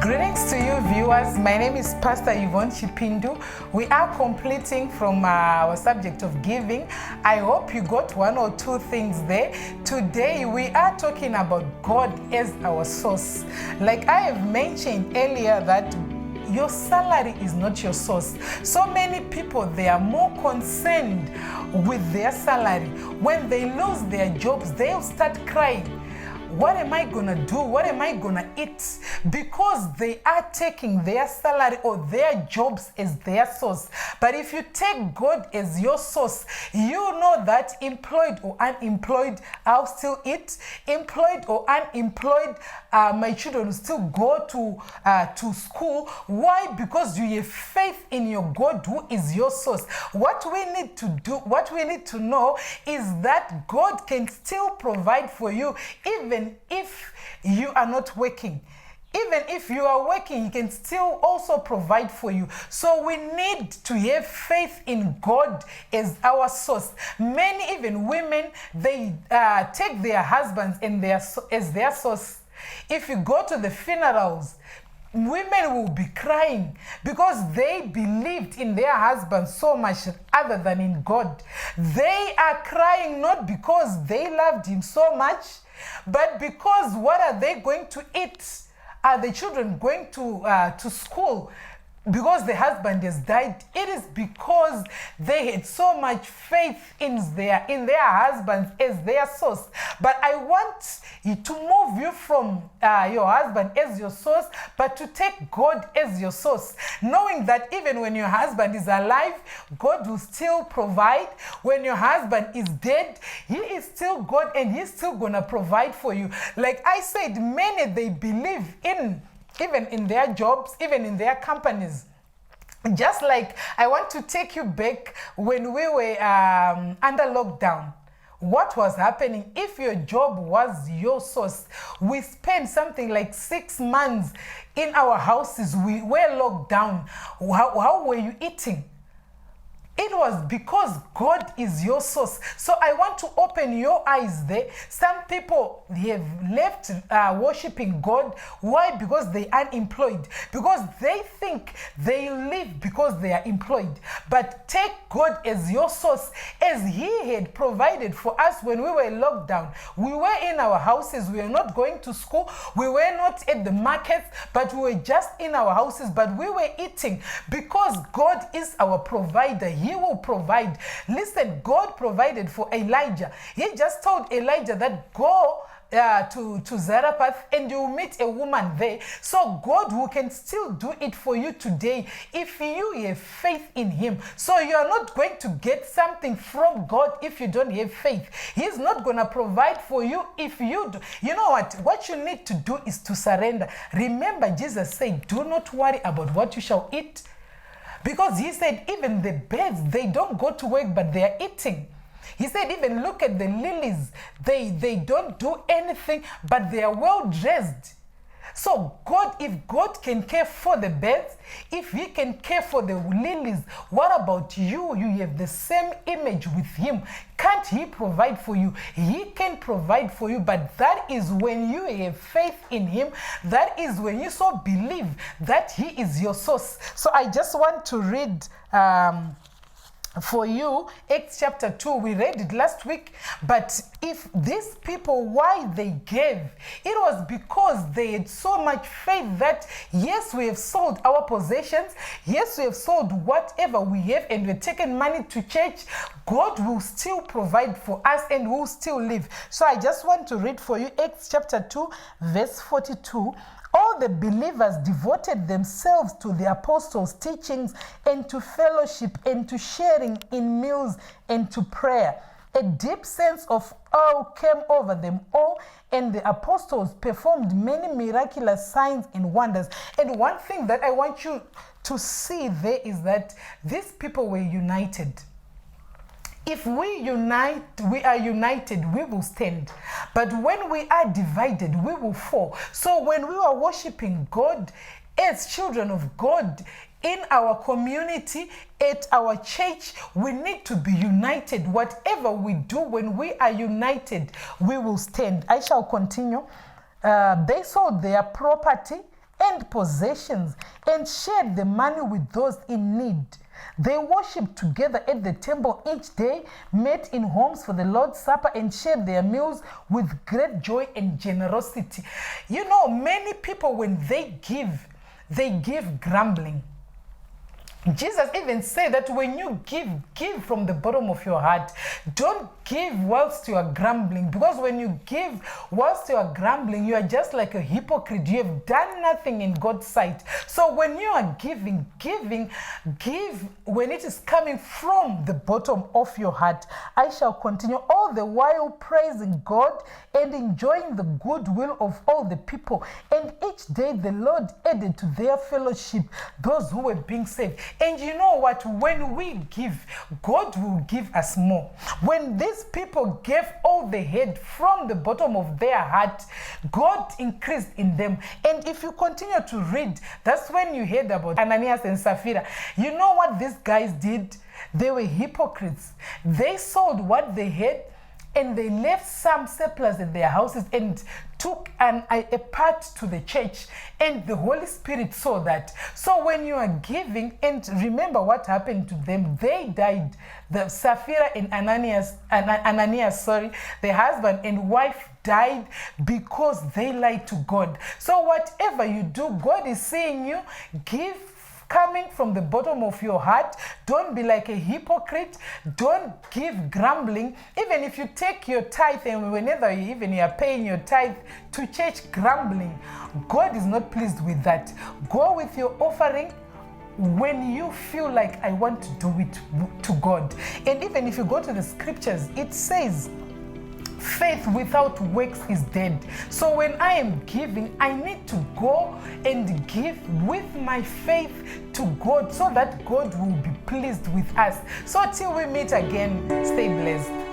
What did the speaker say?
Greetings to you viewers. My name is Pastor Yvonne Chipindu. We are completing from our subject of giving. I hope you got one or two things there. Today we are talking about God as our source. Like I have mentioned earlier that your salary is not your source. So many people, they are more concerned with their salary. When they lose their jobs, they'll start crying. What am I gonna do? What am I gonna eat? Because they are taking their salary or their jobs as their source. But if you take God as your source, you know that employed or unemployed, I'll still eat. Employed or unemployed, my children will still go to school. Why? Because you have faith in your God who is your source. What we need to do, what we need to know is that God can still provide for you even if you are not working. Even if you are working, He can still also provide for you. So we need to have faith in God as our source. Many, even women, they take their husbands as their source. If you go to the funerals, women will be crying because they believed in their husbands so much other than in God. They are crying not because they loved Him so much, but because what are they going to eat? Are the children going to school? Because the husband has died. It is because they had so much faith in their husbands as their source. But I want you to move you from your husband as your source, but to take God as your source, knowing that even when your husband is alive, God will still provide. When your husband is dead, He is still God and He's still gonna provide for you. Like I said, many, they believe in even in their jobs, even in their companies. Just like I want to take you back when we were under lockdown. What was happening? If your job was your source, we spent something like 6 months in our houses. We were locked down. How were you eating? It was because God is your source. So I want to open your eyes there. Some people, they have left worshiping God. Why? Because they are unemployed. Because they think they live because they are employed. But take God as your source, as He had provided for us when we were locked down. We were in our houses. We were not going to school. We were not at the markets, but we were just in our houses. But we were eating because God is our provider. He will provide. Listen, God provided for Elijah. He just told Elijah that go to Zarephath and you will meet a woman there. So God who can still do it for you today if you have faith in Him. So you are not going to get something from God if you don't have faith. He's not going to provide for you if you do. You know what you need to do is to surrender. Remember, Jesus said, do not worry about what you shall eat. Because He said, even the birds, they don't go to work, but they are eating. He said, even look at the lilies. They don't do anything, but they are well dressed. So God, if God can care for the birds, if He can care for the lilies, what about you? You have the same image with Him. Can't He provide for you? He can provide for you, but that is when you have faith in Him. That is when you so believe that He is your source. So I just want to read for you, Acts chapter 2, we read it last week. But if these people, why they gave, it was because they had so much faith that yes, we have sold our possessions, yes, we have sold whatever we have, and we're taking money to church. God will still provide for us and will still live. So I just want to read for you Acts chapter 2, verse 42. All the believers devoted themselves to the apostles' teachings and to fellowship and to sharing in meals and to prayer. A deep sense of awe came over them all, and the apostles performed many miraculous signs and wonders. And one thing that I want you to see there is that these people were united. If we are united, we will stand. But when we are divided, we will fall. So when we are worshiping God as children of God, in our community, at our church, we need to be united. Whatever we do, when we are united, we will stand. I shall continue. They sold their property and possessions and shared the money with those in need. They worshipped together at the temple each day, met in homes for the Lord's Supper, and shared their meals with great joy and generosity. You know, many people, when they give grumbling. Jesus even said that when you give from the bottom of your heart. Don't give whilst you are grumbling, because when you give whilst you are grumbling, you are just like a hypocrite. You have done nothing in God's sight. So when you are giving, give when it is coming from the bottom of your heart. I shall continue all the while praising God and enjoying the goodwill of all the people. And each day the Lord added to their fellowship those who were being saved. And you know what? When we give, God will give us more. When these people gave all they had from the bottom of their heart, God increased in them. And if you continue to read, that's when you heard about Ananias and Sapphira. You know what these guys did? They were hypocrites. They sold what they had, and they left some surplus at their houses and took a part to the church. And the Holy Spirit saw that. So when you are giving, and remember what happened to them, they died. The Sapphira and Ananias, the husband and wife died because they lied to God. So whatever you do, God is saying you give coming from the bottom of your heart. Don't be like a hypocrite. Don't give grumbling. Even if you take your tithe, and whenever you are paying your tithe to church grumbling, God is not pleased with that. Go with your offering when you feel like, I want to do it to God. And even if you go to the scriptures, it says, faith without works is dead. So when I am giving, I need to go and give with my faith to God, so that God will be pleased with us. So till we meet again, stay blessed.